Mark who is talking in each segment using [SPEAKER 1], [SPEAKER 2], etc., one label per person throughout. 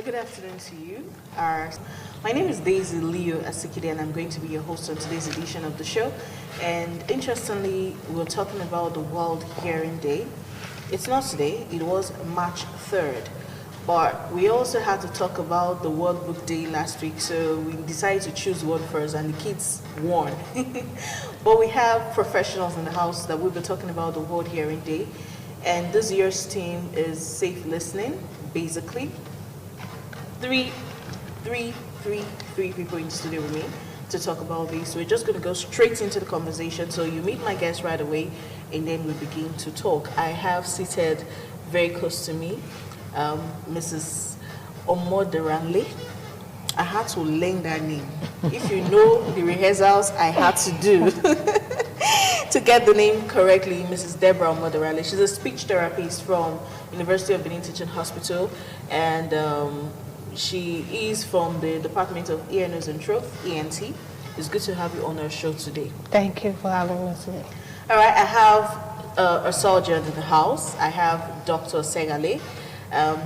[SPEAKER 1] Good afternoon to you. My name is Daisy Leo Asikide, and I'm going to be your host on today's edition of the show. And interestingly, we're talking about the World Hearing Day. It's not today, it was March 3rd. But we also had to talk about the World Book Day last week, so we decided to choose one first, and the kids won. But we have professionals in the house that we'll be talking about the World Hearing Day. And this year's theme is safe listening, basically. Three people in the studio with me to talk about this. We're just going to go straight into the conversation. So you meet my guest right away, and then we begin to talk. I have seated very close to me, Mrs. Omoderanle. I had to learn that name. If you know the rehearsals I had to do to get the name correctly, Mrs. Deborah Omoderanle. She's a speech therapist from University of Benin Teaching Hospital, and she is from the Department of Ear, Nose and Throat, ENT. It's good to have you on our show today.
[SPEAKER 2] Thank you for having me today.
[SPEAKER 1] All right, I have a surgeon in the house. I have Dr. Segale.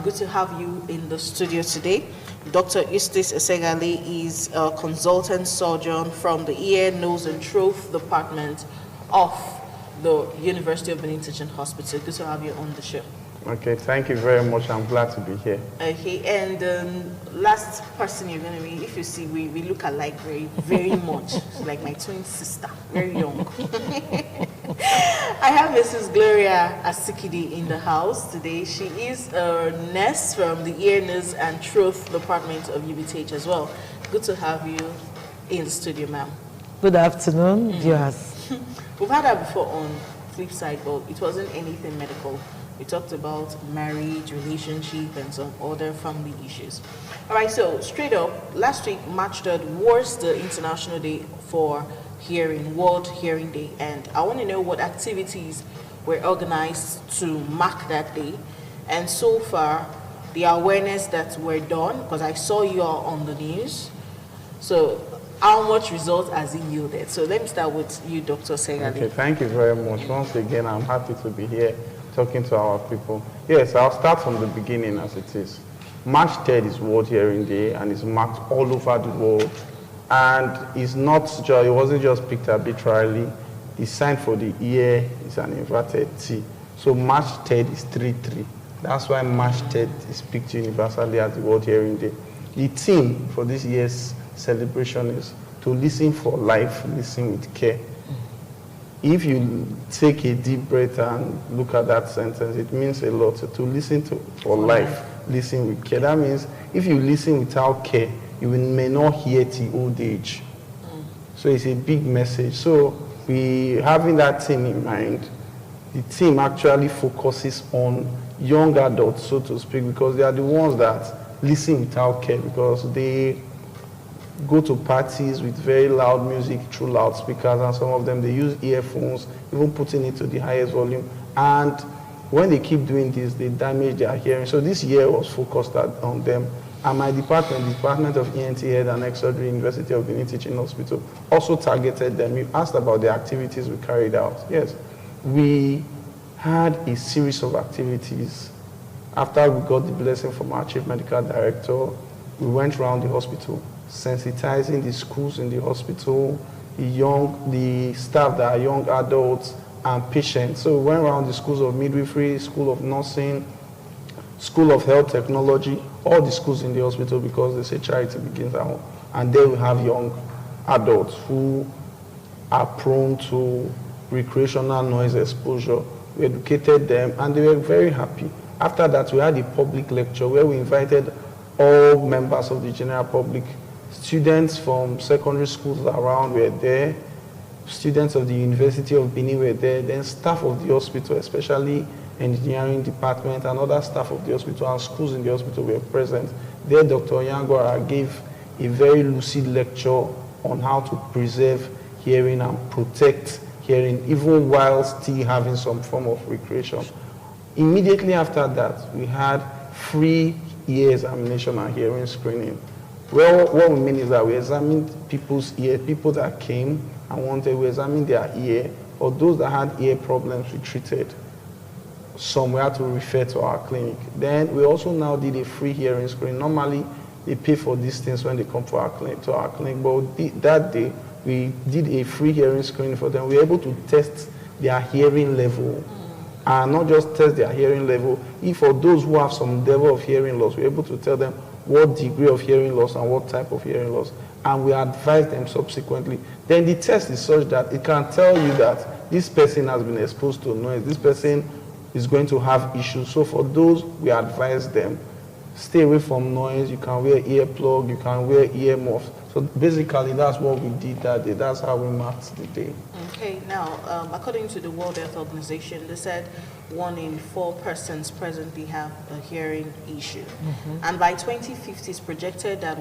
[SPEAKER 1] Good to have you in the studio today. Dr. Eustace Segale is a consultant surgeon from the Ear, Nose and Throat Department of the University of Benin Teaching Hospital. Good to have you on the show.
[SPEAKER 3] Okay, thank you very much. I'm glad to be here.
[SPEAKER 1] Okay, and last person you're going to meet, if you see, we look alike very much. She's like my twin sister, very young. I have Mrs. Gloria Asikide in the house today. She is a nurse from the Ear, Nose and Throat Department of UBTH as well. Good to have you in the studio, ma'am.
[SPEAKER 2] Good afternoon, viewers.
[SPEAKER 1] We've had her before on Flip Side, but it wasn't anything medical. We talked about marriage, relationship, and some other family issues. All right, so straight up, last week, March 3rd, was the International Day for Hearing, World Hearing Day. And I want to know what activities were organized to mark that day. And so far, the awareness that were done, because I saw you all on the news. So how much results has it yielded? So let me start with you, Dr. Segale.
[SPEAKER 3] Okay, thank you very much. Once again, I'm happy to be here talking to our people. Yes, I'll start from the beginning as it is. March 3rd is World Hearing Day, and it's marked all over the world. And it's not just, it wasn't just picked arbitrarily. The sign for the ear is an inverted T. So March 3rd is 3-3. That's why March 3rd is picked universally as the World Hearing Day. The theme for this year's celebration is to listen for life, listen with care. If you take a deep breath and look at that sentence, it means a lot. To listen for life, listen with care. That means if you listen without care, you may not hear till old age. So it's a big message. So having that theme in mind, the team actually focuses on young adults, so to speak, because they are the ones that listen without care, because they go to parties with very loud music through loudspeakers, and some of them they use earphones, even putting it to the highest volume. And when they keep doing this, they damage their hearing. So this year was focused on them. And my department, the Department of ENT Head and Neck Surgery, University of Benin Teaching Hospital, also targeted them. You asked about the activities we carried out. Yes, we had a series of activities. After we got the blessing from our Chief Medical Director, we went around the hospital, sensitizing the schools in the hospital, the staff that are young adults and patients. So we went around the schools of midwifery, school of nursing, school of health technology, all the schools in the hospital, because they say charity begins at home. And there we have young adults who are prone to recreational noise exposure. We educated them and they were very happy. After that, we had a public lecture where we invited all members of the general public. Students from secondary schools around were there, students of the University of Benin were there, then staff of the hospital, especially engineering department and other staff of the hospital and schools in the hospital were present. There, Dr. Yangwara gave a very lucid lecture on how to preserve hearing and protect hearing, even while still having some form of recreation. Immediately after that, we had free ear examination and hearing screening. Well, what we mean is that we examined people's ear, people that came and wanted, we examined their ear, or those that had ear problems we treated. some we had to refer to our clinic. Then we also now did a free hearing screen. Normally, they pay for these things when they come to our clinic, but that day, we did a free hearing screen for them. We were able to test their hearing level. And not just test their hearing level. If for those who have some level of hearing loss, we're able to tell them what degree of hearing loss and what type of hearing loss. And we advise them subsequently. Then the test is such that it can tell you that this person has been exposed to noise. This person is going to have issues. So for those, we advise them, stay away from noise. You can wear earplug, you can wear earmuffs. So basically, that's what we did that day. That's how we marked the day.
[SPEAKER 1] Okay, now, according to the World Health Organization, they said 1 in 4 persons presently have a hearing issue. And by 2050, it's projected that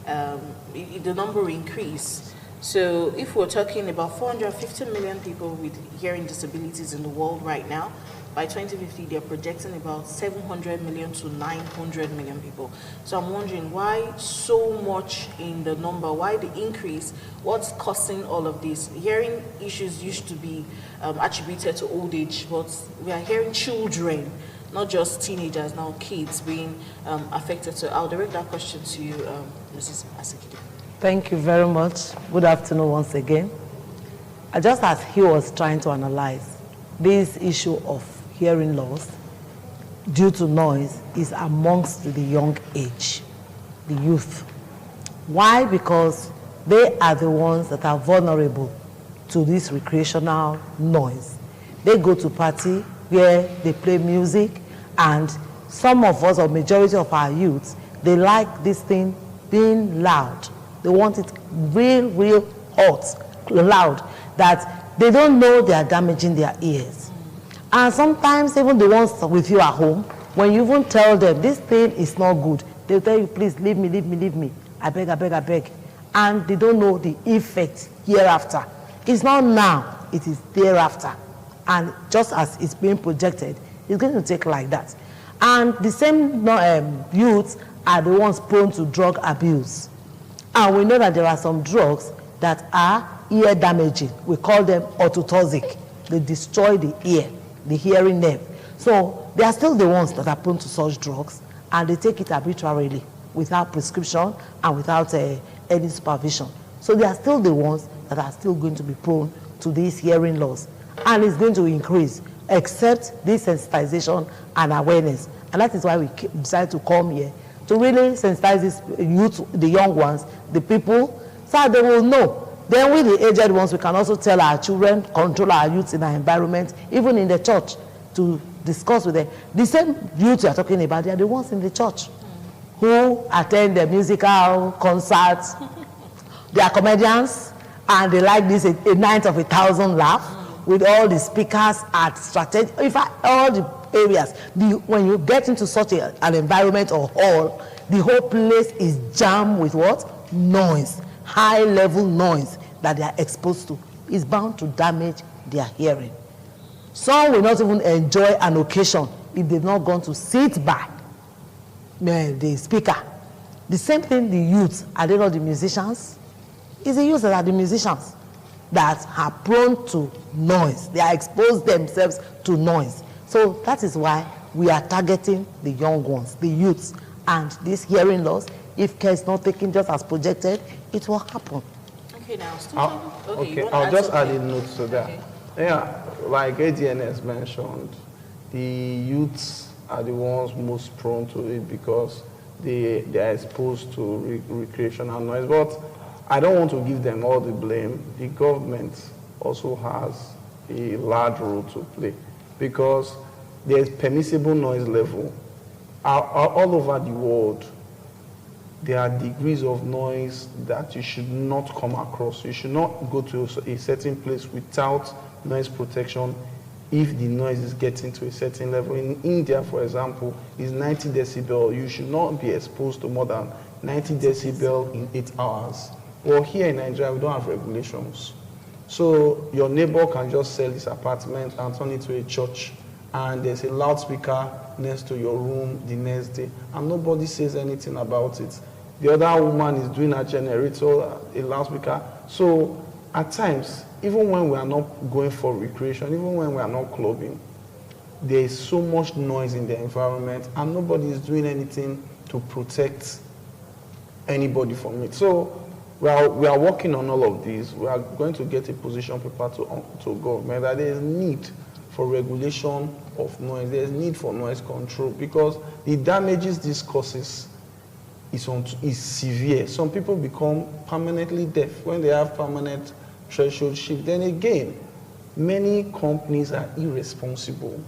[SPEAKER 1] the number will increase. So if we're talking about 450 million people with hearing disabilities in the world right now, by 2050, they're projecting about 700 million to 900 million people. So I'm wondering why so much in the number, why the increase, what's causing all of this? Hearing issues used to be attributed to old age, but we are hearing children, not just teenagers, now kids being affected. So I'll direct that question to you, Mrs. Asikidi.
[SPEAKER 2] Thank you very much. Good afternoon once again. Just as he was trying to analyze, this issue of hearing loss due to noise is amongst the young age, the youth. Why? Because they are the ones that are vulnerable to this recreational noise. They go to party where they play music, and some of us, or majority of our youths, they like this thing being loud. They want it real hot, loud, that they don't know they are damaging their ears. And sometimes even the ones with you at home, when you even tell them this thing is not good, they'll tell you, please leave me. I beg. And they don't know the effect hereafter. It's not now, it is thereafter. And just as it's being projected, it's going to take like that. And the same youths are the ones prone to drug abuse. And we know that there are some drugs that are ear damaging. We call them ototoxic. They destroy the ear, the hearing nerve. So they are still the ones that are prone to such drugs, and they take it arbitrarily without prescription and without any supervision. So they are still the ones that are still going to be prone to this hearing loss, and it's going to increase except this sensitization and awareness. And that is why we decided to come here to really sensitize this youth, the young ones, the people, so that they will know. Then with the aged ones, we can also tell our children, control our youth in our environment, even in the church, to discuss with them. The same youth you are talking about, they are the ones in the church who attend the musical concerts. They are comedians, and they like this, a night of 1,000 laugh, with all the speakers at strategy. In fact, all the areas, when you get into such an environment or hall, the whole place is jammed with what? Noise. High level noise that they are exposed to is bound to damage their hearing. Some will not even enjoy an occasion if they've not gone to sit by the speaker. The same thing, the youths, are they not the musicians? It's the youths that are the musicians that are prone to noise. They are exposed themselves to noise. So that is why we are targeting the young ones, the youths, and this hearing loss. If care is not taken just as projected, it will happen.
[SPEAKER 1] Okay, now,
[SPEAKER 3] I'll just add a note to that. Okay. Yeah, like ADNS mentioned, the youths are the ones most prone to it because they are exposed to recreational noise. But I don't want to give them all the blame. The government also has a large role to play because there's permissible noise level all over the world. There are degrees of noise that you should not come across. You should not go to a certain place without noise protection if the noise is getting to a certain level. In India, for example, is 90 decibel. You should not be exposed to more than 90 decibel in 8 hours. Well, here in Nigeria, we don't have regulations. So your neighbor can just sell his apartment and turn it to a church, and there's a loudspeaker next to your room the next day, and nobody says anything about it. The other woman is doing a generator, a loudspeaker. So at times, even when we are not going for recreation, even when we are not clubbing, there is so much noise in the environment and nobody is doing anything to protect anybody from it. So we are working on all of these. We are going to get a position paper to government that there is need for regulation of noise. There is need for noise control because the damages this causes is severe. Some people become permanently deaf when they have permanent threshold shift. Then again, many companies are irresponsible.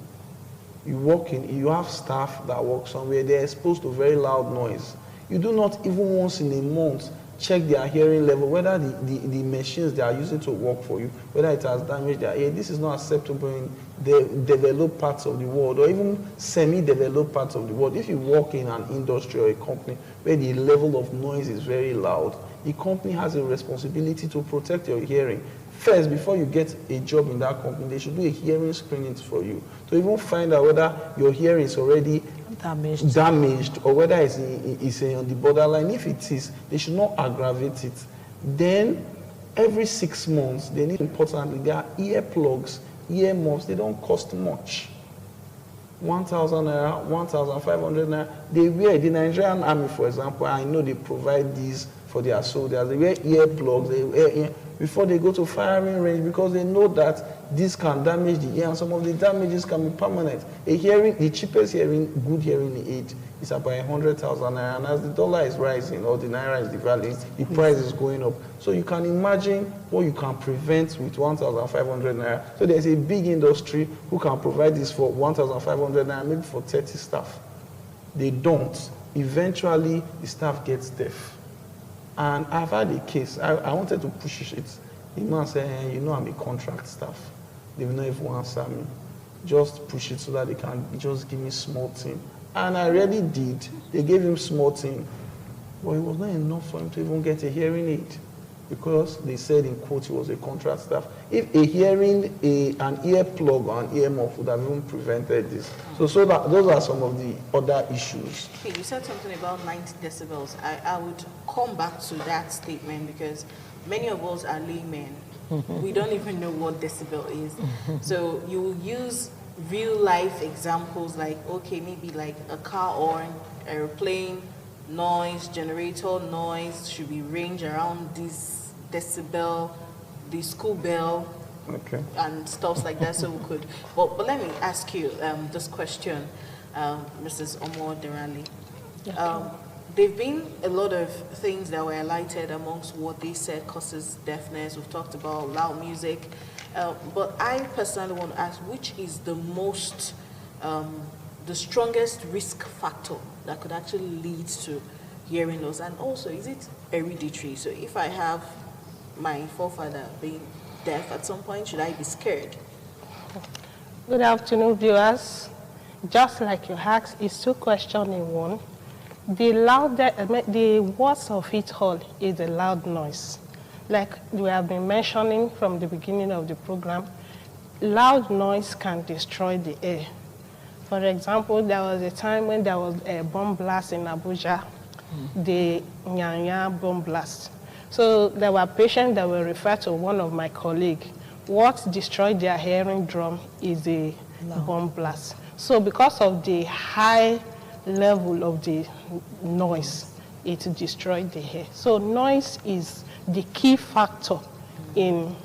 [SPEAKER 3] You have staff that work somewhere, they're exposed to very loud noise. You do not even once in a month check their hearing level, whether the machines they are using to work for you, whether it has damaged their ear. This is not acceptable in the developed parts of the world or even semi-developed parts of the world. If you work in an industry or a company where the level of noise is very loud, the company has a responsibility to protect your hearing. First, before you get a job in that company, they should do a hearing screening for you to even find out whether your hearing is already damaged or whether it's on the borderline. If it is, they should not aggravate it. Then, every 6 months, they need, importantly, there are earplugs, ear muffs. They don't cost much. 1,000 naira, 1,500 naira. They wear, the Nigerian army, for example, I know they provide these for their soldiers. They wear earplugs, they wear before they go to firing range because they know that this can damage the ear and some of the damages can be permanent. The cheapest good hearing aid is about 100,000 naira, and as the dollar is rising or the naira is devaluing, the price is going up. So you can imagine what you can prevent with 1,500 naira. So there's a big industry who can provide this for 1,500 naira, maybe for 30 staff. They don't. Eventually, the staff gets deaf. And I've had a case, I wanted to push it. The man said, hey, you know I'm a contract staff. They will not even answer me. Just push it so that they can just give me small thing. And I really did. They gave him small thing. But it was not enough for him to even get a hearing aid. Because they said in quote he was a contract staff. If an earplug or an earmuff would have even prevented this. So that those are some of the other issues.
[SPEAKER 1] Okay, you said something about 90 decibels. I would come back to that statement because many of us are laymen. We don't even know what decibel is. So you will use real life examples like, okay, maybe like a car horn, airplane, noise, generator noise should be range around this decibel, the school bell,
[SPEAKER 3] okay,
[SPEAKER 1] and stuff like that. So we could, but let me ask you this question, Mrs. Omo Derali. There've been a lot of things that were highlighted amongst what they said causes deafness. We've talked about loud music, but I personally want to ask, which is the strongest risk factor that could actually lead to hearing loss, and also is it hereditary? So if I have my forefather being deaf at some point, should I be scared?
[SPEAKER 4] Good afternoon, viewers. Just like you asked, it's 2 questions in one. The worst of it all is the loud noise. Like we have been mentioning from the beginning of the program, loud noise can destroy the air. For example, there was a time when there was a bomb blast in Abuja, the Nyanya bomb blast. So there were patients that were referred to one of my colleagues. What destroyed their hearing drum is the bomb blast. So because of the high level of the noise, it destroyed the hair. So noise is the key factor in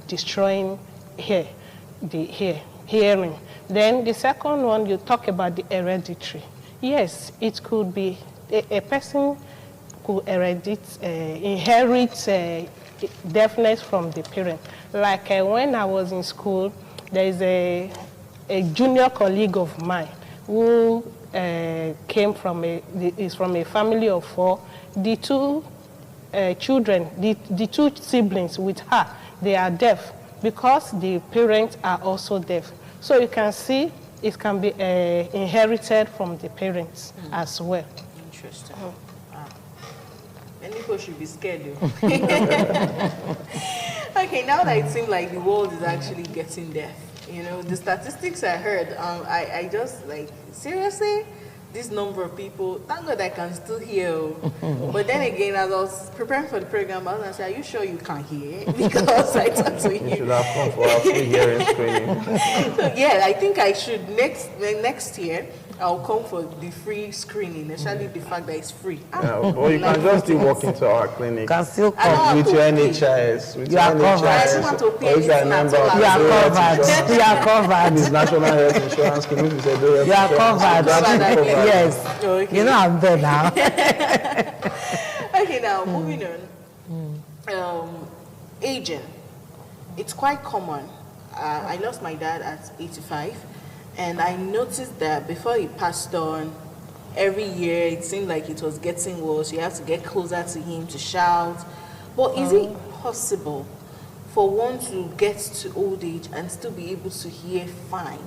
[SPEAKER 4] destroying hearing. Then the second one, you talk about the hereditary. Yes, it could be a person could inherit deafness from the parent. Like when I was in school, there is a junior colleague of mine who is from a family of 4. The 2 children, the 2 siblings with her, they are deaf because the parents are also deaf. So you can see it can be inherited from the parents as well.
[SPEAKER 1] Interesting. Many people should be scared though. Okay, now that it seems like the world is actually getting deaf, you know, the statistics I heard, I just like, seriously? this number of people, thank God I can still hear. But then again, as I was preparing for the program, I was going to say, are you sure you can't hear? Because I talked to you.
[SPEAKER 3] You should have come for our free hearing screening.
[SPEAKER 1] So yeah, I think I should next year. I'll come for the free screening, especially the fact that it's free.
[SPEAKER 3] Yeah, but you can just still walk into our clinic.
[SPEAKER 2] Can still
[SPEAKER 1] I don't
[SPEAKER 2] come.
[SPEAKER 1] have
[SPEAKER 3] With
[SPEAKER 1] to
[SPEAKER 3] your
[SPEAKER 1] pay.
[SPEAKER 3] NHIS, with
[SPEAKER 2] You
[SPEAKER 3] your
[SPEAKER 2] are covered.
[SPEAKER 1] I don't
[SPEAKER 3] NHIS,
[SPEAKER 1] want to pay
[SPEAKER 3] or if you are a
[SPEAKER 1] anything
[SPEAKER 3] member
[SPEAKER 1] at all.
[SPEAKER 3] of
[SPEAKER 2] You are
[SPEAKER 3] the
[SPEAKER 2] covered. You are covered.
[SPEAKER 3] This National Health Insurance Scheme, if you say
[SPEAKER 2] You are covered. Yes.
[SPEAKER 1] Okay.
[SPEAKER 2] You know I'm there now.
[SPEAKER 1] Okay, now moving on. Aging. It's quite common. I lost my dad at 85, and I noticed that before he passed on, every year it seemed like it was getting worse. You have to get closer to him to shout. But is it possible for one to get to old age and still be able to hear fine?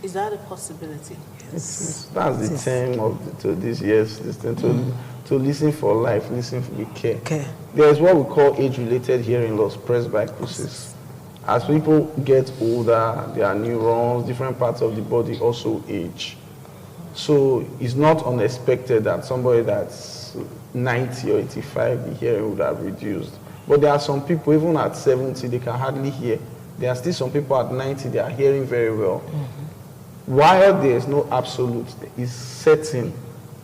[SPEAKER 1] Is that a possibility?
[SPEAKER 3] That's the theme of this year's listening to listen for life, listen with care.
[SPEAKER 2] Okay.
[SPEAKER 3] There's what we call age-related hearing loss, presbycusis. As people get older, their neurons, different parts of the body also age. So it's not unexpected that somebody that's 90 or 85, the hearing would have reduced. But there are some people, even at 70, they can hardly hear. There are still some people at 90, they are hearing very well. While there is no absolute, it's certain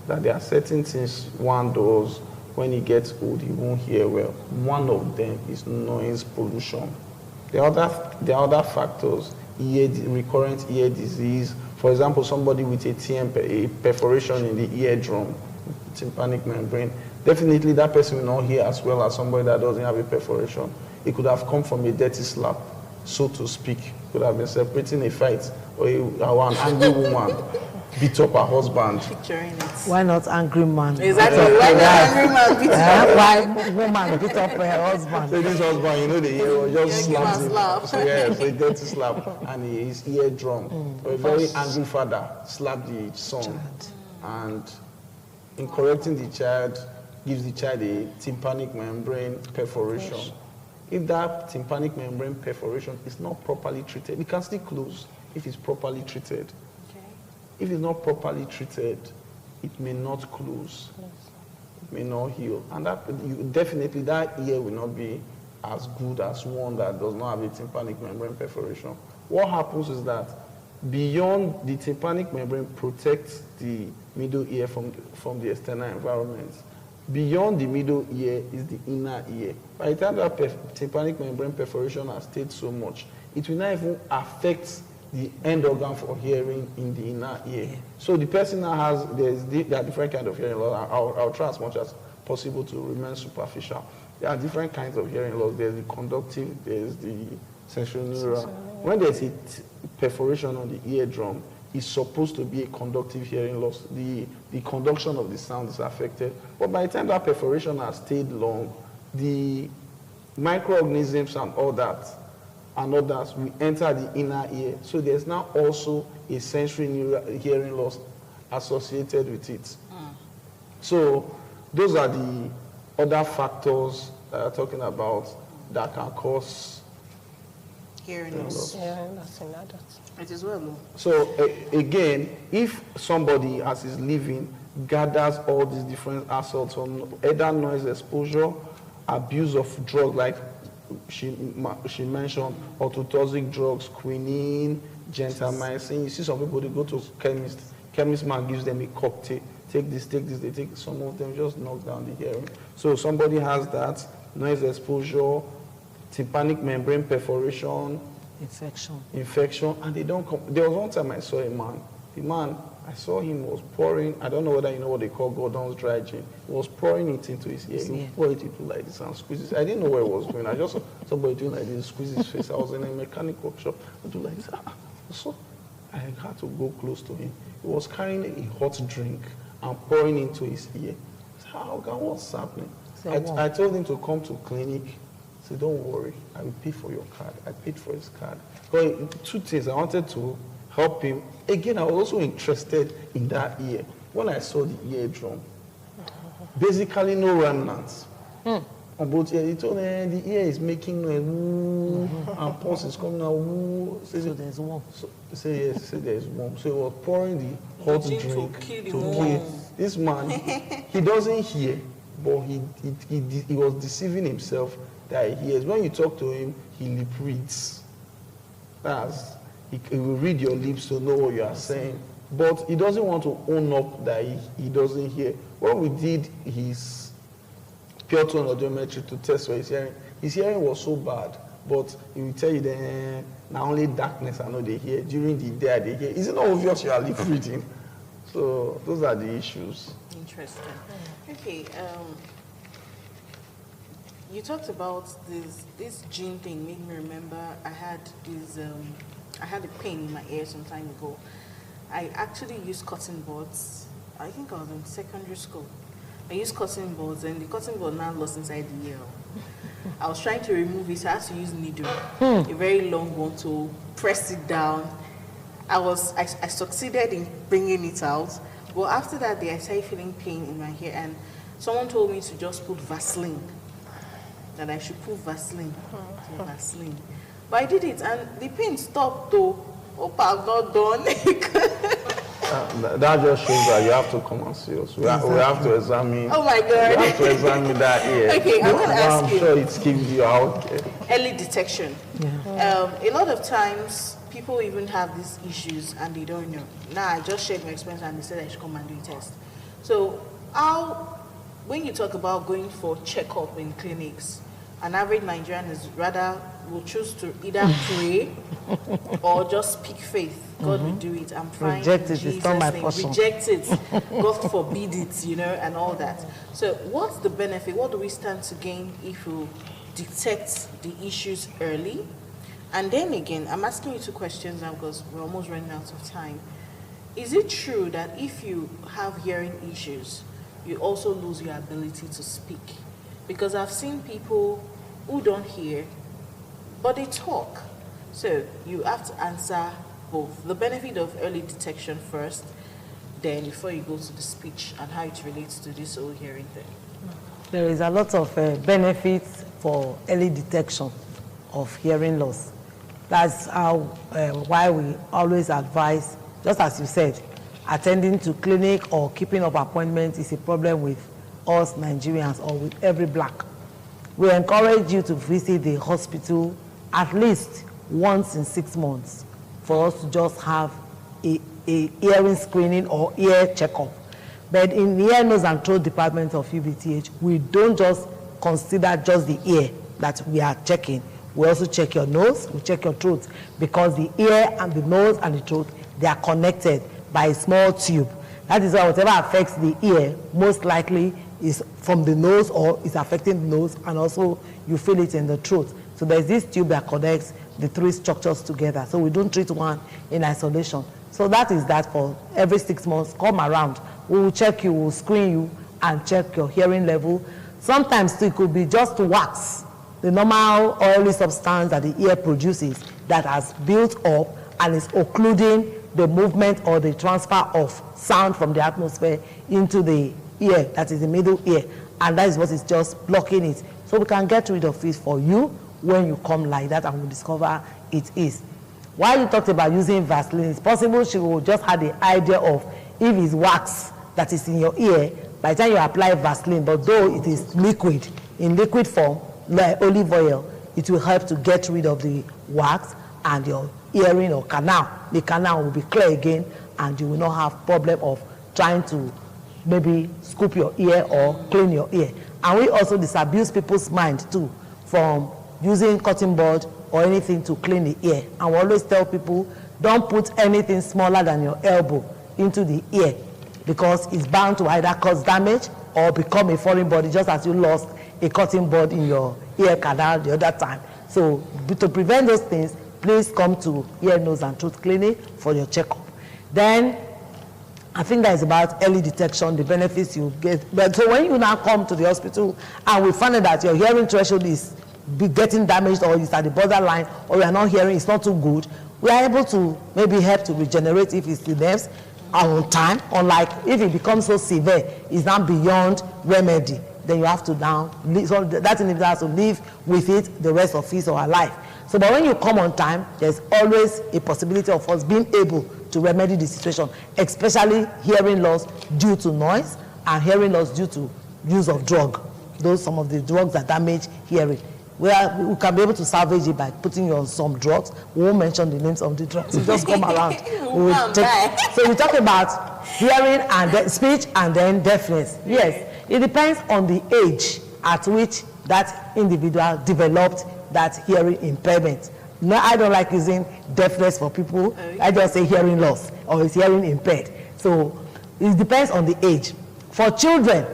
[SPEAKER 3] that there are certain things one does when he gets old, he won't hear well. One of them is noise pollution. There are other factors, recurrent ear disease. For example, somebody with a perforation in the eardrum, tympanic membrane, definitely that person will not hear as well as somebody that doesn't have a perforation. It could have come from a dirty slap, so to speak. Could have been separating a fight, or an angry woman beat up her husband.
[SPEAKER 1] Picturing it.
[SPEAKER 2] Why not angry man?
[SPEAKER 1] Exactly. Why the angry man beat up?
[SPEAKER 2] Why woman beat up her husband?
[SPEAKER 3] So this husband, you know, the ear just
[SPEAKER 1] Yeah, give
[SPEAKER 3] slaps
[SPEAKER 1] her
[SPEAKER 3] him.
[SPEAKER 1] slap.
[SPEAKER 3] So yeah, so a dirty slap, and his eardrum. A very angry father slapped the son, and in correcting the child, gives the child a tympanic membrane perforation. If that tympanic membrane perforation is not properly treated, it can still close if it's properly treated.
[SPEAKER 1] Okay.
[SPEAKER 3] If it's not properly treated, it may not close. It may not heal. And definitely that ear will not be as good as one that does not have a tympanic membrane perforation. What happens is that beyond the tympanic membrane protects the middle ear from the external environment. Beyond the middle ear is the inner ear. By the time that tympanic membrane perforation has stayed so much, it will not even affect the end organ for hearing in the inner ear. So the person that has, there are different kinds of hearing loss. I'll try as much as possible to remain superficial. There are different kinds of hearing loss. There's the conductive, there's the sensorineural. When there's a perforation on the eardrum, it's supposed to be a conductive hearing loss. The conduction of the sound is affected. But by the time that perforation has stayed long, the microorganisms and all that and others will enter the inner ear. So there's now also a sensory hearing loss associated with it. So those are the other factors that I'm talking about that can cause
[SPEAKER 1] Hearing loss.
[SPEAKER 4] Yeah, that's in adults.
[SPEAKER 1] It is well known.
[SPEAKER 3] So again, if somebody as is living gathers all these different assaults from either noise exposure, abuse of drugs like she mentioned, orthotoxic drugs, quinine, gentamicin. You see some people, they go to chemist man gives them a cocktail. Take this, they take some of them, just knock down the hearing. So somebody has that, noise exposure, tympanic membrane perforation, infection, and they don't come. There was one time I saw a man. The man, I saw him was pouring, I don't know whether you know what they call Gordon's dry gin. He was pouring it into his ear. He would pour it into like this and squeeze it. I didn't know what he was doing. I just saw somebody doing like this, squeeze his face. I was in a mechanic workshop. I do like this. So I had to go close to him. He was carrying a hot drink and pouring into his ear. I said, "How God, what's happening?" I told him to come to clinic. I said, "Don't worry, I will pay for your card." I paid for his card. But two things, I wanted to help him. Again, I was also interested in that ear. When I saw the eardrum, basically no remnants. on both ears. He told me the ear is making a woo, and pulse is coming out woo.
[SPEAKER 2] So there's one.
[SPEAKER 3] So say yes, say there's warm. So he was pouring the hot
[SPEAKER 1] To
[SPEAKER 3] drink
[SPEAKER 1] kill the
[SPEAKER 3] to
[SPEAKER 1] warm.
[SPEAKER 3] kill. This man, he doesn't hear, but he was deceiving himself that he hears. When you talk to him, he lip reads. He will read your lips to know what you are saying. But he doesn't want to own up that he doesn't hear. When we did his pure tone audiometry to test for his hearing was so bad. But he will tell you that now only darkness I know they hear. During the day they hear. Is it not obvious you are lip reading? So those are the issues.
[SPEAKER 1] Interesting. Okay. You talked about this gene thing. Made me remember I had a pain in my ear some time ago. I actually used cotton buds. I think I was in secondary school. I used cotton buds, and the cotton bud now lost inside the ear. I was trying to remove it, so I had to use needle, a very long one, to press it down. I succeeded in bringing it out, but after that day I started feeling pain in my ear, and someone told me to just put Vaseline, that I should put Vaseline. So Vaseline. But I did it, and the pain stopped though. Hope I'm not done.
[SPEAKER 3] That just shows that you have to come and see us. We have to examine.
[SPEAKER 1] Oh my God.
[SPEAKER 3] We have to examine that ear.
[SPEAKER 1] Okay, I'm going to ask you.
[SPEAKER 3] I'm sure it gives you out.
[SPEAKER 1] Early detection.
[SPEAKER 2] Yeah.
[SPEAKER 1] A lot of times, people even have these issues and they don't know. Now, I just shared my experience and they said I should come and do a test. So, when you talk about going for checkup in clinics, an average Nigerian will choose to either pray or just speak faith. God will do it. I'm fine.
[SPEAKER 2] Reject
[SPEAKER 1] in
[SPEAKER 2] it.
[SPEAKER 1] Jesus'
[SPEAKER 2] It's not my
[SPEAKER 1] name.
[SPEAKER 2] portion.
[SPEAKER 1] Reject it. God forbid it, and all that. So what's the benefit? What do we stand to gain if we detect the issues early? And then again, I'm asking you two questions now because we're almost running out of time. Is it true that if you have hearing issues, you also lose your ability to speak? Because I've seen people who don't hear, but they talk. So you have to answer both. The benefit of early detection first, then before you go to the speech and how it relates to this whole hearing thing.
[SPEAKER 2] There is a lot of benefits for early detection of hearing loss. That's why we always advise, just as you said, attending to clinic or keeping up appointments is a problem with us Nigerians or with every black. We encourage you to visit the hospital at least once in 6 months for us to just have a hearing screening or ear checkup. But in the ear, nose and throat department of UBTH, we don't just consider just the ear that we are checking. We also check your nose, we check your throat, because the ear and the nose and the throat, they are connected by a small tube. That is why whatever affects the ear, most likely is from the nose or is affecting the nose, and also you feel it in the throat. So there's this tube that connects the three structures together. So we don't treat one in isolation. So that is that. For every 6 months, come around. We will check you, we'll screen you, and check your hearing level. Sometimes it could be just wax, the normal oily substance that the ear produces that has built up and is occluding the movement or the transfer of sound from the atmosphere into the ear, that is the middle ear, and that is what is just blocking it. So we can get rid of it for you when you come like that, and we discover it is. While you talked about using Vaseline, it's possible she will just have the idea of if it's wax that is in your ear, by the time you apply Vaseline, but though it is liquid, in liquid form, like olive oil, it will help to get rid of the wax, and your hearing or canal, the canal will be clear again, and you will not have problem of trying to maybe scoop your ear or clean your ear. And we also disabuse people's mind too from using cotton bud or anything to clean the ear. And we always tell people, don't put anything smaller than your elbow into the ear, because it's bound to either cause damage or become a foreign body, just as you lost a cotton bud in your ear canal the other time. So to prevent those things, please come to ear, nose and throat clinic for your checkup. Then I think that is about early detection, the benefits you get. But so when you now come to the hospital and we find out that your hearing threshold is getting damaged, or is at the borderline, or you are not hearing, it's not too good, we are able to maybe help to regenerate if it's the nerves on time. Unlike if it becomes so severe, it's now beyond remedy. then you have to now, so that individual has to live with it the rest of his or her life. So, but when you come on time, there's always a possibility of us being able to remedy the situation, especially hearing loss due to noise and hearing loss due to use of drug. Those some of the drugs that damage hearing. We can be able to salvage it by putting you on some drugs. We won't mention the names of the drugs. You just come around. So we talk about hearing and speech and then deafness. Yes, it depends on the age at which that individual developed that hearing impairment. No, I don't like using deafness for people. I just say hearing loss or is hearing impaired. So it depends on the age. For children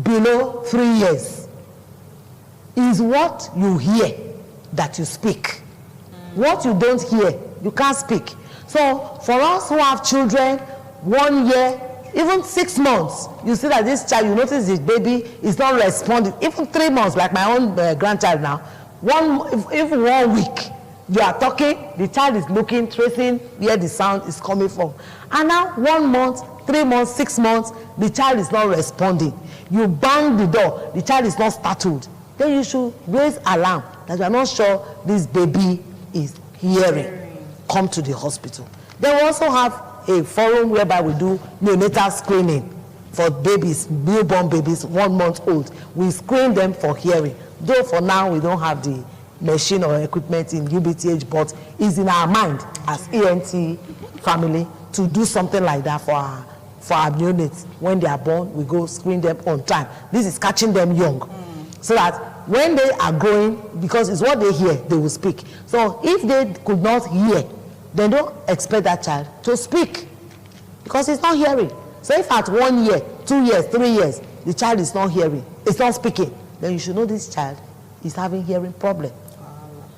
[SPEAKER 2] below 3 years, is what you hear that you speak. What you don't hear, you can't speak. So for us who have children 1 year, even 6 months, you see that this child, you notice this baby is not responding. Even 3 months, like my own grandchild now, even 1 week, you are talking, the child is looking, tracing where the sound is coming from. And now 1 month, 3 months, 6 months, the child is not responding. You bang the door, the child is not startled. Then you should raise alarm that you are not sure this baby is hearing. Come to the hospital. Then we also have a forum whereby we do neonatal screening for babies, newborn babies, 1 month old. We screen them for hearing. Though for now we don't have the machine or equipment in UBTH, but it's in our mind as ENT family to do something like that for our neonates. When they are born, we go screen them on time. This is catching them young. So that when they are growing, because it's what they hear, they will speak. So if they could not hear, then don't expect that child to speak because it's not hearing. So if at 1 year, 2 years, 3 years, the child is not hearing, it's not speaking, then you should know this child is having hearing problem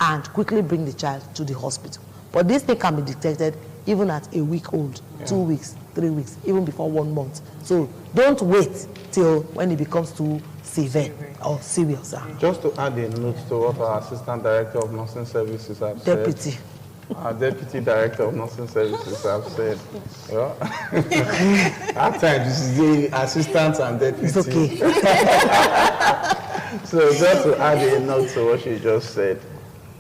[SPEAKER 2] and quickly bring the child to the hospital. But this thing can be detected even at a week old, 2 weeks, 3 weeks, even before 1 month. So don't wait till when it becomes too severe or serious.
[SPEAKER 3] Just to add a note to what our Assistant Director of Nursing Services have said. Our Deputy Director of Nursing Services have said, well, at times you see assistants and deputies.
[SPEAKER 2] It's okay.
[SPEAKER 3] So just to add a note to what she just said,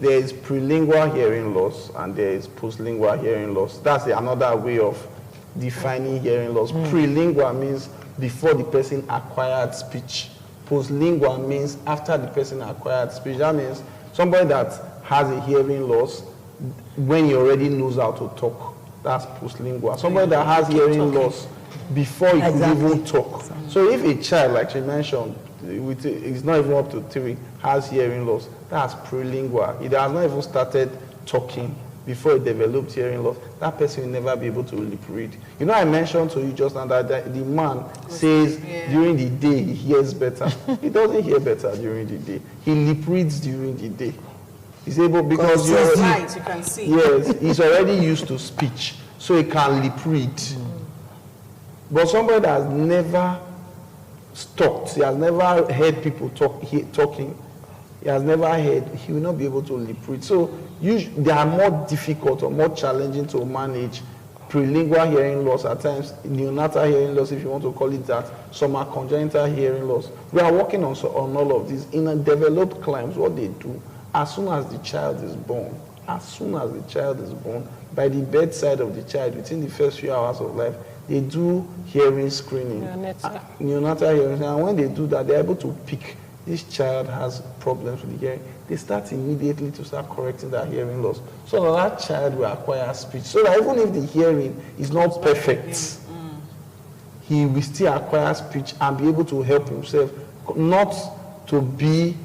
[SPEAKER 3] there is prelingual hearing loss and there is postlingual hearing loss. That's another way of defining hearing loss. Prelingual means before the person acquired speech. Postlingual means after the person acquired speech. That means somebody that has a hearing loss when he already knows how to talk. That's postlingual. Somebody that has hearing loss before he could even talk. So if a child, like she mentioned, it's not even up to 3, has hearing loss, that's prelingual. It has not even started talking before he developed hearing loss. That person will never be able to lip read. You know, I mentioned to you just now that the man says during the day he hears better. He doesn't hear better during the day. He lip reads during the day. He's able because
[SPEAKER 1] you're right, you can see.
[SPEAKER 3] Yes, he's already used to speech, so he can lip read. But somebody that has never talked, he has never heard people talking, he has never heard, he will not be able to lip read. So they are more difficult or more challenging to manage. Prelingual hearing loss, at times neonatal hearing loss, if you want to call it that, some are congenital hearing loss. We are working on all of these. In a developed climes, what they do, as soon as the child is born, by the bedside of the child, within the first few hours of life, they do hearing screening, neonatal hearing. And when they do that, they're able to pick this child has problems with the hearing. They start immediately to start correcting that hearing loss, so that child will acquire speech. So that even if the hearing is not perfect, he will still acquire speech and be able to help himself, not to be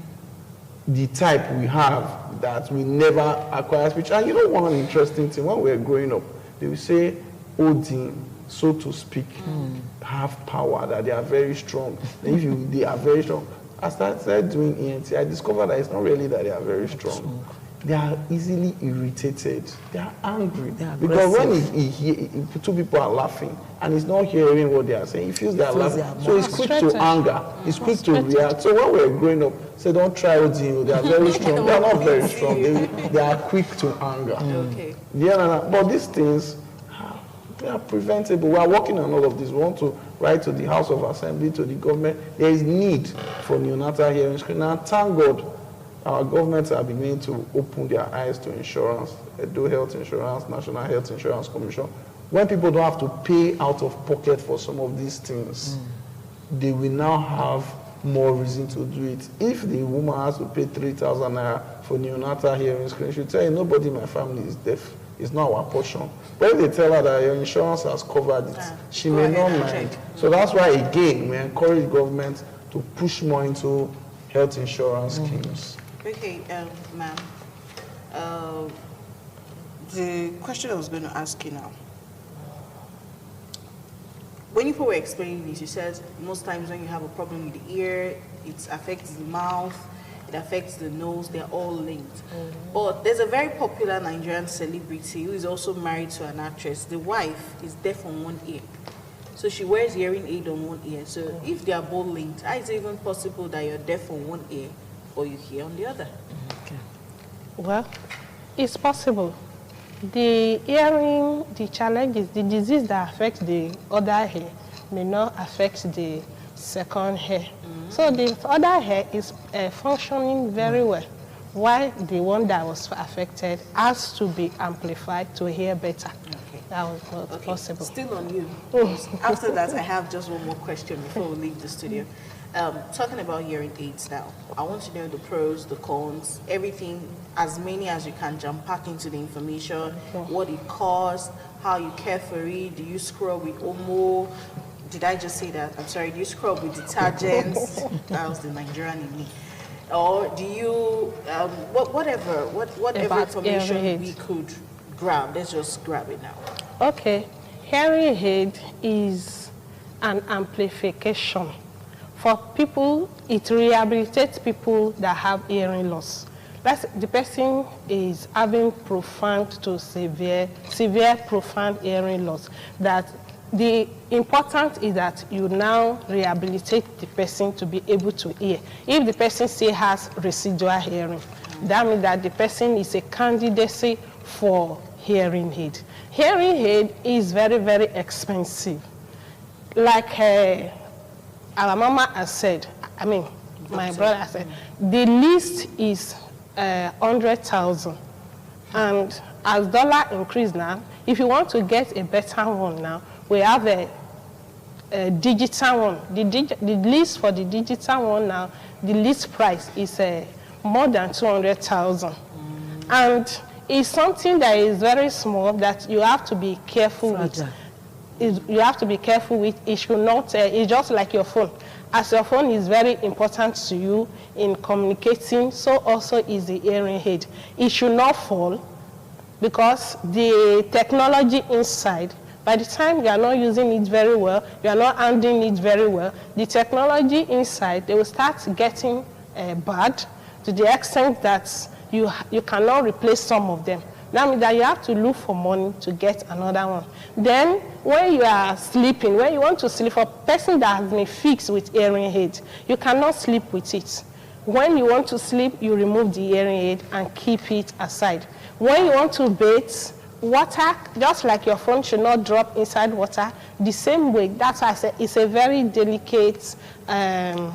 [SPEAKER 3] the type we have that we never acquire speech. And you know one interesting thing, when we were growing up, they will say, Odin, so to speak, have power, that they are very strong. And they are very strong. I started doing ENT, I discovered that it's not really that they are very strong. They are easily irritated. They are angry. Because when two people are laughing and he's not hearing what they are saying, he feels they are laughing. So he's quick to anger. He's quick to react. So when we were growing up, say don't try Odin, they are very strong. They are not very strong. They are quick to anger.
[SPEAKER 1] Okay.
[SPEAKER 3] Yeah, but these things, They are preventable. We are working on all of this. We want to write to the House of Assembly, to the government. There is need for neonatal hearing screening. And thank God, our governments are beginning to open their eyes to insurance, Edo Health Insurance, National Health Insurance Commission. When people don't have to pay out of pocket for some of these things, they will now have more reason to do it. If the woman has to pay 3,000 naira for neonatal hearing screening, she will tell you, nobody in my family is deaf. It's not our portion. But if they tell her that your insurance has covered it, she may not mind. So that's why, again, we encourage government to push more into health insurance schemes.
[SPEAKER 1] Okay, ma'am. The question I was going to ask you now. When you were explaining this, you said most times when you have a problem with the ear, it affects the mouth, it affects the nose, they're all linked. But there's a very popular Nigerian celebrity who is also married to an actress. The wife is deaf on one ear. So she wears hearing aid on one ear. So if they are both linked, how is it even possible that you're deaf on one ear or you hear on the other?
[SPEAKER 2] Okay.
[SPEAKER 4] Well, it's possible. The challenge is the disease that affects the other ear may not affect the second hair. So the other hair is functioning very well, while the one that was affected has to be amplified to hear better.
[SPEAKER 1] Okay.
[SPEAKER 4] That was not possible.
[SPEAKER 1] Still on you. After that, I have just one more question before we leave the studio. Talking about hearing aids now, I want to know the pros, the cons, everything, as many as you can jump pack into the information, what it costs, how you care for it, do you scrub with Omo? Did I just say that? I'm sorry, do you scrub with detergents? That was the Nigerian in me. Or do you, whatever information we could grab, let's just grab it now.
[SPEAKER 4] Okay, hearing aid is an amplification. For people, it rehabilitates people that have hearing loss. The person is having profound to severe profound hearing loss. That the important is that you now rehabilitate the person to be able to hear. If the person still has residual hearing, that means that the person is a candidacy for hearing aid. Hearing aid is very, very expensive. Like our mama has said, my brother said, the list is 100,000. And as dollar increase now, if you want to get a better one now, we have a digital one. The list for the digital one now, the list price is more than 200,000. And it's something that is very small that you have to be careful with. You have to be careful with. It should not, it's just like your phone. As your phone is very important to you in communicating, so also is the hearing aid. It should not fall because the technology inside, by the time you are not using it very well, you are not handling it very well, the technology inside, they will start getting bad to the extent that you cannot replace some of them. That means that you have to look for money to get another one. Then, when you are sleeping, when you want to sleep, for a person that has been fixed with hearing aid, you cannot sleep with it. When you want to sleep, you remove the hearing aid and keep it aside. When you want to bathe, water, just like your phone should not drop inside water, the same way, that's why I say it's a very delicate a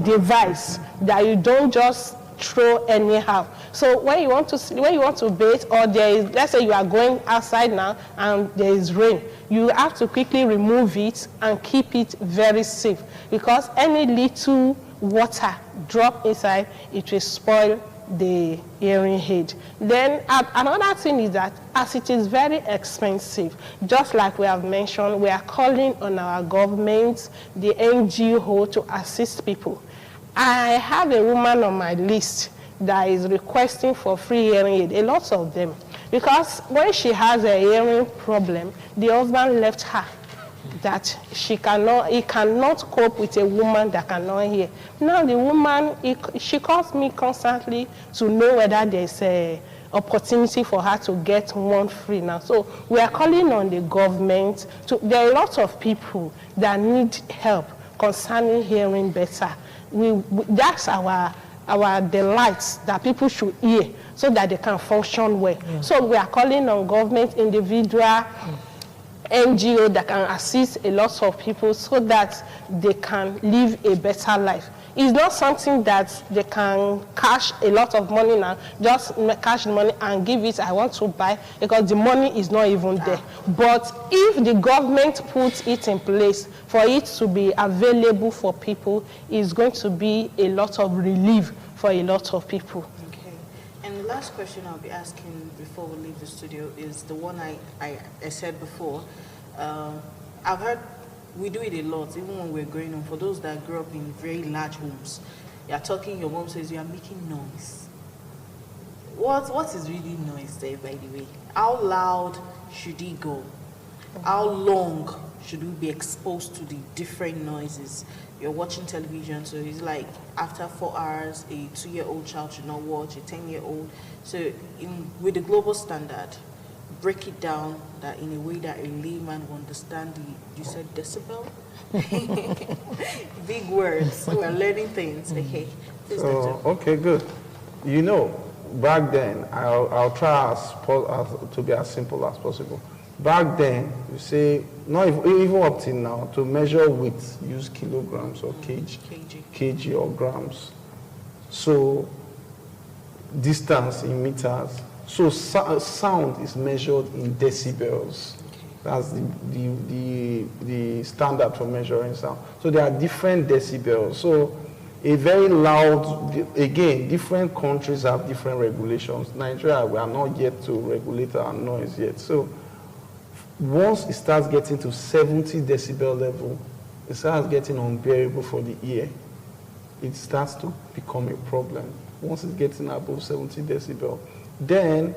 [SPEAKER 4] device that you don't just throw anyhow. So when you want to bathe, or there is, let's say you are going outside now and there is rain, you have to quickly remove it and keep it very safe, because any little water drop inside, it will spoil the hearing aid. Then another thing is that as it is very expensive, just like we have mentioned, we are calling on our government, the NGO, to assist people. I have a woman on my list that is requesting for free hearing aid, a lot of them, because when she has a hearing problem, the husband left her, that he cannot cope with a woman that cannot hear. Now the woman, she calls me constantly to know whether there's a opportunity for her to get one free now. So we are calling on the government. There are a lot of people that need help concerning hearing better. That's our delights, that people should hear so that they can function well. So we are calling on government, individual, NGO that can assist a lot of people so that they can live a better life. It's not something that they can cash a lot of money now, just cash the money and give it, I want to buy, because the money is not even there. But if the government puts it in place for it to be available for people, it's going to be a lot of relief for a lot of people.
[SPEAKER 1] Okay. And the last question I'll be asking before we leave the studio is the one I said before. I've heard we do it a lot, even when we're growing up. For those that grew up in very large homes, you're talking, your mom says you are making noise. What is really noise there, by the way? How loud should it go? How long should we be exposed to the different noises? You're watching television, so it's like after 4 hours, a 2-year-old child should not watch, a 10-year-old. So with the global standard, break it down that in a way that a layman will understand you said decibel? Big words. We're learning things. Okay.
[SPEAKER 3] So, okay, good. You know, back then, I'll try to be as simple as possible. Back then, you say, not even up till now, to measure weight, use kilograms or kg or grams. So, distance in meters. So, sound is measured in decibels. That's the standard for measuring sound. So, there are different decibels. So, a very loud, again, different countries have different regulations. Nigeria, we are not yet to regulate our noise yet. So, once it starts getting to 70 decibel level, it starts getting unbearable for the ear. It starts to become a problem. Once it's getting above 70 decibel, then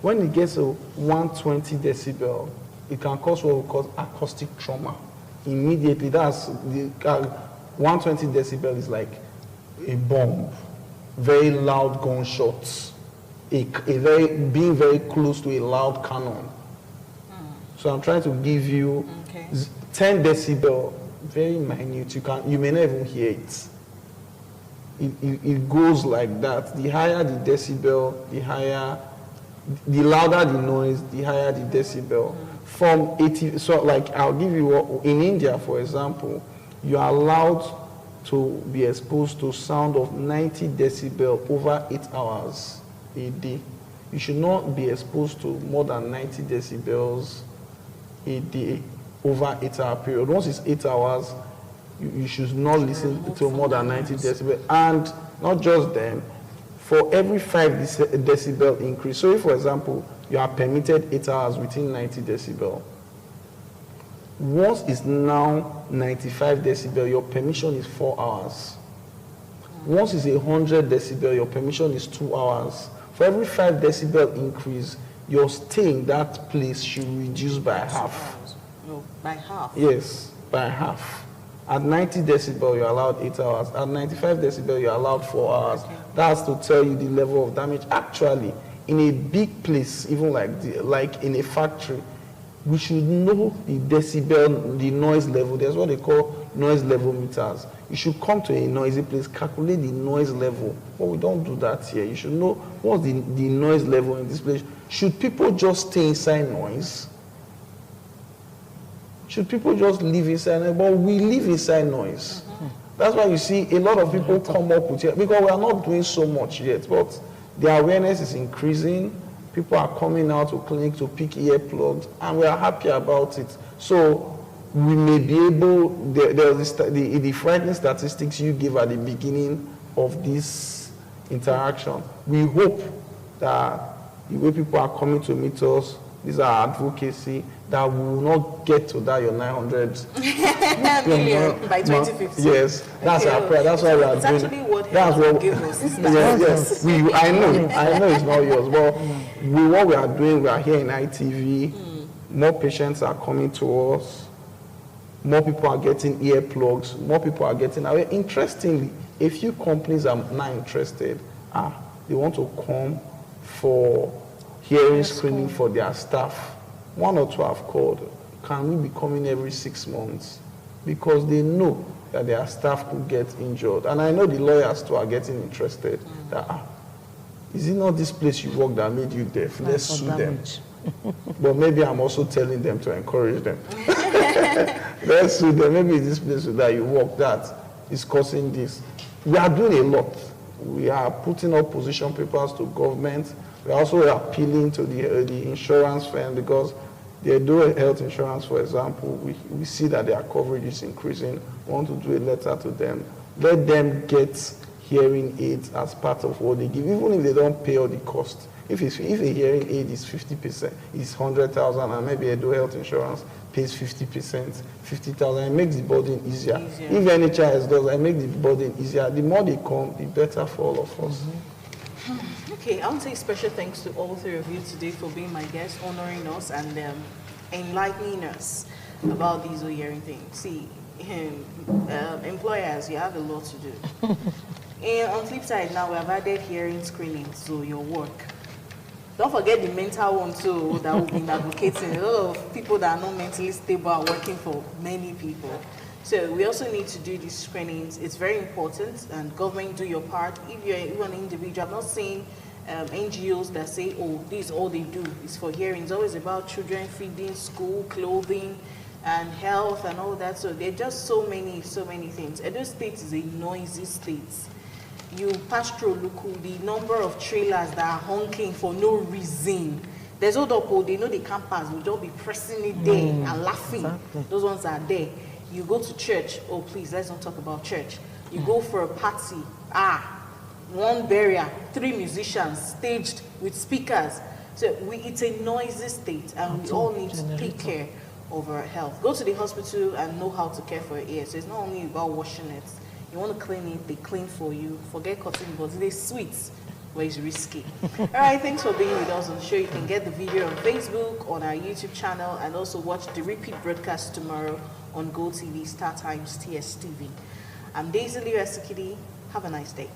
[SPEAKER 3] when it gets to 120 decibel, it can cause what we call acoustic trauma. Immediately, that's the 120 decibel is like a bomb, very loud gunshots, being very close to a loud cannon. So I'm trying to give you 10 decibel, very minute. You may not even hear it. It goes like that. The higher the decibel, the louder the noise, the higher the decibel. From 80, so like I'll give you, in India, for example, you are allowed to be exposed to sound of 90 decibel over 8 hours a day. You should not be exposed to more than 90 decibels a day over 8-hour period. Once it's 8 hours, you should not listen to more than 90 decibel. And not just them, for every 5 decibel increase. So if, for example, you are permitted 8 hours within 90 decibel, once it's now 95 decibel, your permission is 4 hours. Once it's 100 decibel, your permission is 2 hours. For every 5 decibel increase, your stay in that place should reduce by half.
[SPEAKER 1] No, by half?
[SPEAKER 3] Yes, by half. At 90 decibel, you're allowed 8 hours. At 95 decibel, you're allowed 4 hours. Okay. That's to tell you the level of damage. Actually, in a big place, even like in a factory, we should know the decibel, the noise level. There's what they call noise level meters. You should come to a noisy place, calculate the noise level. But we don't do that here. You should know what's the noise level in this place. Should people just stay inside noise? Should people just live inside noise? But we live inside noise. That's why you see a lot of people come up with it, because we are not doing so much yet, but the awareness is increasing. People are coming out to clinic to pick earplugs, and we are happy about it. So we may be able, the frightening statistics you gave at the beginning of this interaction, we hope that the way people are coming to meet us, these are advocacy, that we will not get to that your 900
[SPEAKER 1] million by 2050.
[SPEAKER 3] Yes, that's our prayer. That's why we are doing.
[SPEAKER 1] It's actually what health give us.
[SPEAKER 3] Yes. I know it's not yours, but what we are doing, we are here in ITV. More patients are coming to us. More people are getting earplugs. More people are getting away. Interestingly, a few companies are now interested. They want to come for hearing screening for their staff. 1 or 2 have called. Can we be coming every 6 months? Because they know that their staff could get injured. And I know the lawyers too are getting interested. That, is it not this place you work that made you deaf? Let's sue them. But maybe I'm also telling them to encourage them. Let's sue them. Maybe this place that you work that is causing this. We are doing a lot. We are putting up position papers to government. We are also appealing to the insurance firm because they do a health insurance, for example. We see that their coverage is increasing. We want to do a letter to them. Let them get hearing aids as part of what they give, even if they don't pay all the cost. If a hearing aid is 50%, it's 100,000, and maybe a health insurance pays 50%, 50,000, it makes the burden easier. If NHIS does, it makes the burden easier. The more they come, the better for all of us.
[SPEAKER 1] Okay, I want to say special thanks to all three of you today for being my guests, honoring us and enlightening us about these hearing things. See, employers, you have a lot to do. And on the flip side, now we have added hearing screening to your work. Don't forget the mental one too, that we've been advocating. A lot of people that are not mentally stable are working for many people. So we also need to do these screenings. It's very important, and government, do your part. If you're an individual, I'm not saying NGOs that say, oh, this is all they do is for hearing. It's always about children, feeding, school, clothing, and health and all that. So there are just so many things. Edo State is a noisy state. You pass through Luku, the number of trailers that are honking for no reason. There's other people, they know they can't pass, we'll just be pressing it there and laughing. Exactly. Those ones are there. You go to church, oh please, let's not talk about church. You go for a party, one barrier, 3 musicians staged with speakers. So it's a noisy state, and we all need to take care of our health. Go to the hospital and know how to care for your ears. So it's not only about washing it. You want to clean it, they clean for you. Forget cotton buds, they're sweet, but it's risky. All right, thanks for being with us on the show. You can get the video on Facebook, on our YouTube channel, and also watch the repeat broadcast tomorrow on GoTV, Star Times, TSTV. I'm Daisy Leo Esekidi. Have a nice day.